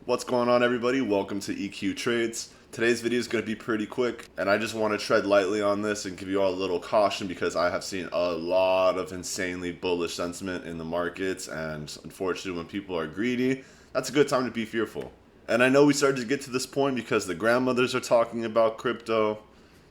What's going on, everybody? Welcome to EQ Trades. Today's video is going to be pretty quick, and I just want to tread lightly on this and give you all a little caution because I have seen a lot of insanely bullish sentiment in the markets, and unfortunately when people are greedy, that's a good time to be fearful. And I know we started to get to this point because the grandmothers are talking about crypto,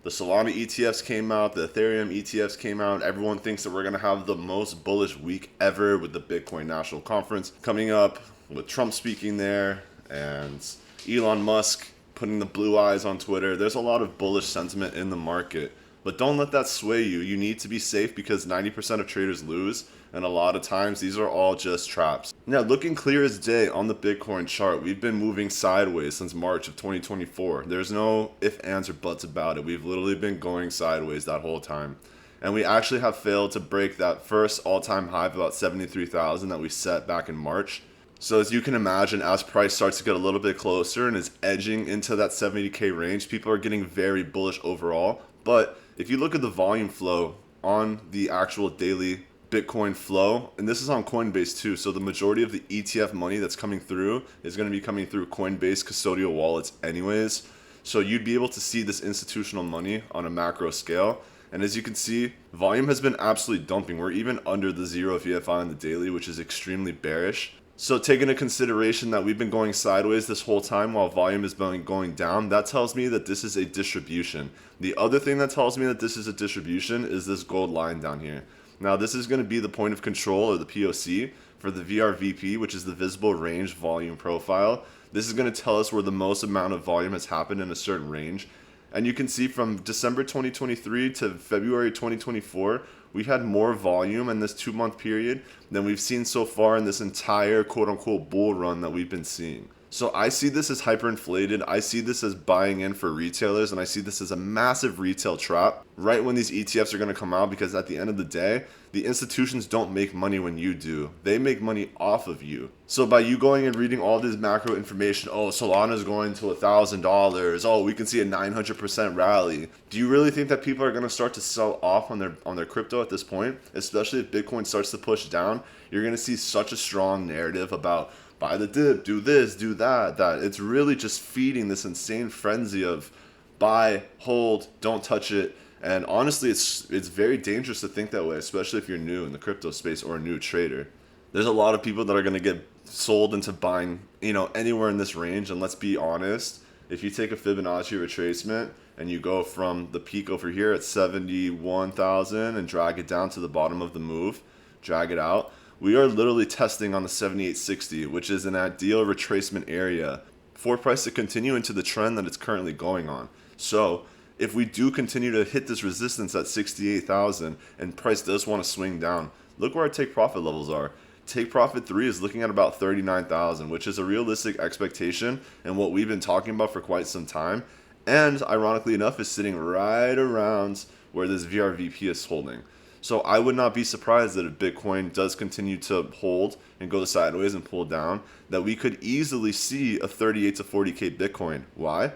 the Solana ETFs came out, the Ethereum ETFs came out. Everyone thinks that we're going to have the most bullish week ever with the Bitcoin National Conference coming up, with Trump speaking there and Elon Musk putting the blue eyes on Twitter. There's a lot of bullish sentiment in the market, but don't let that sway you. You need to be safe because 90% of traders lose, and a lot of times these are all just traps. Now, looking clear as day on the Bitcoin chart, we've been moving sideways since March of 2024. There's no ifs, ands, or buts about it. We've literally been going sideways that whole time. And we actually have failed to break that first all-time high of about 73,000 that we set back in March. So as you can imagine, as price starts to get a little bit closer and is edging into that 70K range, people are getting very bullish overall. But if you look at the volume flow on the actual daily Bitcoin flow, and this is on Coinbase too, so the majority of the ETF money that's coming through is going to be coming through Coinbase custodial wallets anyways. So you'd be able to see this institutional money on a macro scale. And as you can see, volume has been absolutely dumping. We're even under the 0 VFI on the daily, which is extremely bearish. So taking into consideration that we've been going sideways this whole time while volume has been going down, that tells me that this is a distribution. The other thing that tells me that this is a distribution is this gold line down here. Now this is going to be the point of control, or the POC, for the VRVP, which is the visible range volume profile. This is going to tell us where the most amount of volume has happened in a certain range. And you can see from December 2023 to February 2024, we had more volume in this 2-month period than we've seen so far in this entire quote-unquote bull run that we've been seeing. So I see this as hyperinflated. I see this as buying in for retailers, and I see this as a massive retail trap right when these ETFs are going to come out, because at the end of the day, the institutions don't make money when you do. They make money off of you. So by you going and reading all this macro information, oh, Solana's going to $1,000. Oh, we can see a 900% rally. Do you really think that people are going to start to sell off on their crypto at this point? Especially if Bitcoin starts to push down, you're going to see such a strong narrative about buy the dip, do this, do that, that it's really just feeding this insane frenzy of buy, hold, don't touch it. And honestly, it's very dangerous to think that way, especially if you're new in the crypto space or a new trader. There's a lot of people that are going to get sold into buying, anywhere in this range. And let's be honest, if you take a Fibonacci retracement and you go from the peak over here at 71,000 and drag it down to the bottom of the move, drag it out, we are literally testing on the 7860, which is an ideal retracement area for price to continue into the trend that it's currently going on. So if we do continue to hit this resistance at 68,000 and price does want to swing down, look where our take profit levels are. Take profit 3 is looking at about 39,000, which is a realistic expectation and what we've been talking about for quite some time. And ironically enough, is sitting right around where this VRVP is holding. So I would not be surprised that if Bitcoin does continue to hold and go sideways and pull down, that we could easily see a 38 to 40K Bitcoin. Why?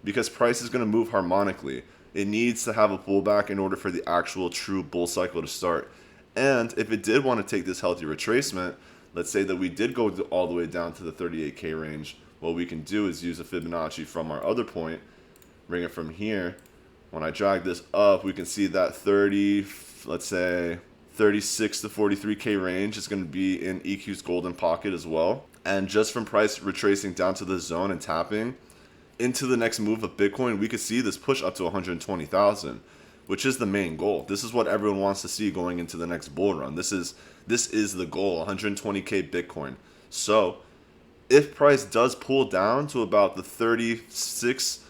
Because price is going to move harmonically. It needs to have a pullback in order for the actual true bull cycle to start. And if it did want to take this healthy retracement, let's say that we did go all the way down to the 38K range, what we can do is use a Fibonacci from our other point, bring it from here. When I drag this up, we can see that 36 to 43K range is going to be in EQ's golden pocket as well. And just from price retracing down to the zone and tapping into the next move of Bitcoin, we could see this push up to 120,000, which is the main goal. This is what everyone wants to see going into the next bull run. This is the goal, 120K Bitcoin. So if price does pull down to about the 36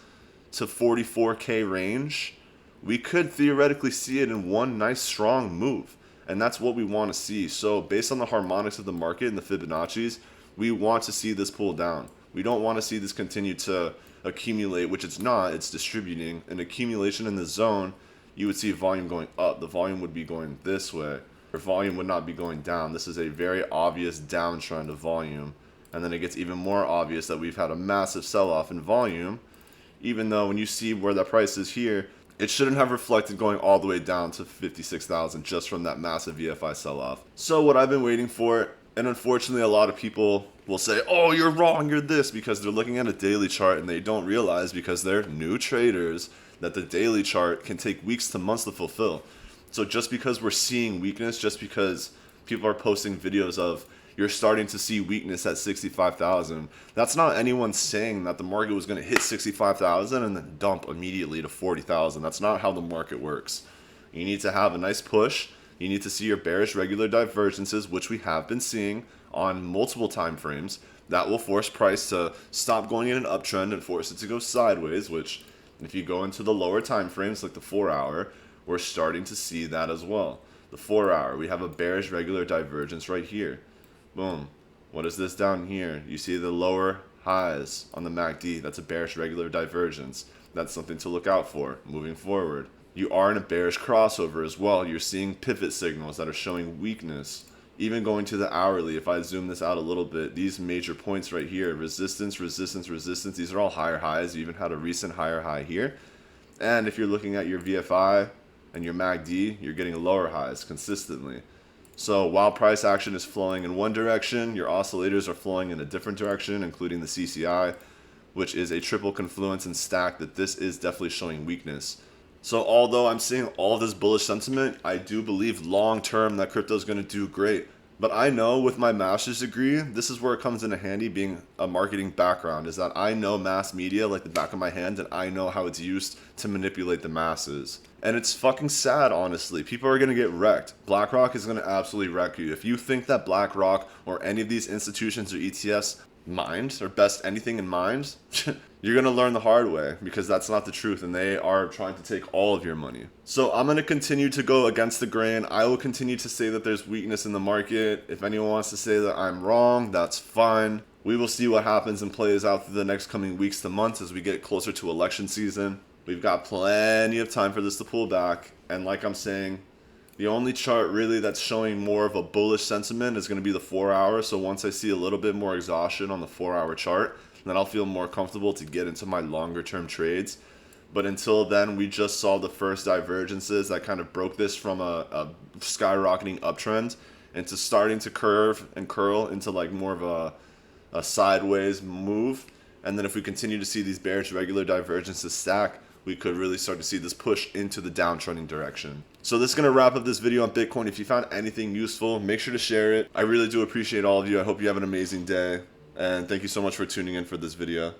to 44K range, we could theoretically see it in one nice strong move. And that's what we want to see. So based on the harmonics of the market and the Fibonacci's, we want to see this pull down. We don't want to see this continue to accumulate, which it's not. It's distributing. An accumulation in the zone, you would see volume going up. The volume would be going this way. Or volume would not be going down. This is a very obvious downtrend of volume. And then it gets even more obvious that we've had a massive sell-off in volume, even though when you see where that price is here, it shouldn't have reflected going all the way down to 56,000 just from that massive VFI sell-off. So what I've been waiting for And unfortunately, a lot of people will say, oh, you're wrong, you're this, because they're looking at a daily chart and they don't realize, because they're new traders, that the daily chart can take weeks to months to fulfill. So just because we're seeing weakness, just because people are posting videos of you're starting to see weakness at 65,000, that's not anyone saying that the market was going to hit 65,000 and then dump immediately to 40,000. That's not how the market works. You need to have a nice push. You need to see your bearish regular divergences, which we have been seeing on multiple time frames. That will force price to stop going in an uptrend and force it to go sideways, which if you go into the lower time frames like the 4-hour, we're starting to see that as well. The 4-hour, we have a bearish regular divergence right here. Boom. What is this down here? You see the lower highs on the MACD. That's a bearish regular divergence. That's something to look out for moving forward. You are in a bearish crossover as well. You're seeing pivot signals that are showing weakness. Even going to the hourly, if I zoom this out a little bit, these major points right here, resistance, resistance, resistance, these are all higher highs. You even had a recent higher high here. And if you're looking at your VFI and your MACD, you're getting lower highs consistently. So while price action is flowing in one direction, your oscillators are flowing in a different direction, including the CCI, which is a triple confluence and stack that this is definitely showing weakness. So although I'm seeing all this bullish sentiment, I do believe long term that crypto is going to do great. But I know with my master's degree, this is where it comes into handy being a marketing background, is that I know mass media like the back of my hand and I know how it's used to manipulate the masses. And it's fucking sad, honestly. People are going to get wrecked. BlackRock is going to absolutely wreck you. If you think that BlackRock or any of these institutions or ETFs mind or best anything in mind, you're going to learn the hard way, because that's not the truth and they are trying to take all of your money. So I'm going to continue to go against the grain. I will continue to say that there's weakness in the market. If anyone wants to say that I'm wrong, that's fine. We will see what happens and plays out through the next coming weeks to months as we get closer to election season. We've got plenty of time for this to pull back. And like I'm saying, the only chart really that's showing more of a bullish sentiment is going to be the 4-hour. So once I see a little bit more exhaustion on the 4-hour chart, then I'll feel more comfortable to get into my longer term trades. But until then, we just saw the first divergences that kind of broke this from a skyrocketing uptrend into starting to curve and curl into like more of a sideways move. And then if we continue to see these bearish regular divergences stack, we could really start to see this push into the downtrending direction. So this is going to wrap up this video on Bitcoin. If you found anything useful, make sure to share it. I really do appreciate all of you. I hope you have an amazing day. And thank you so much for tuning in for this video.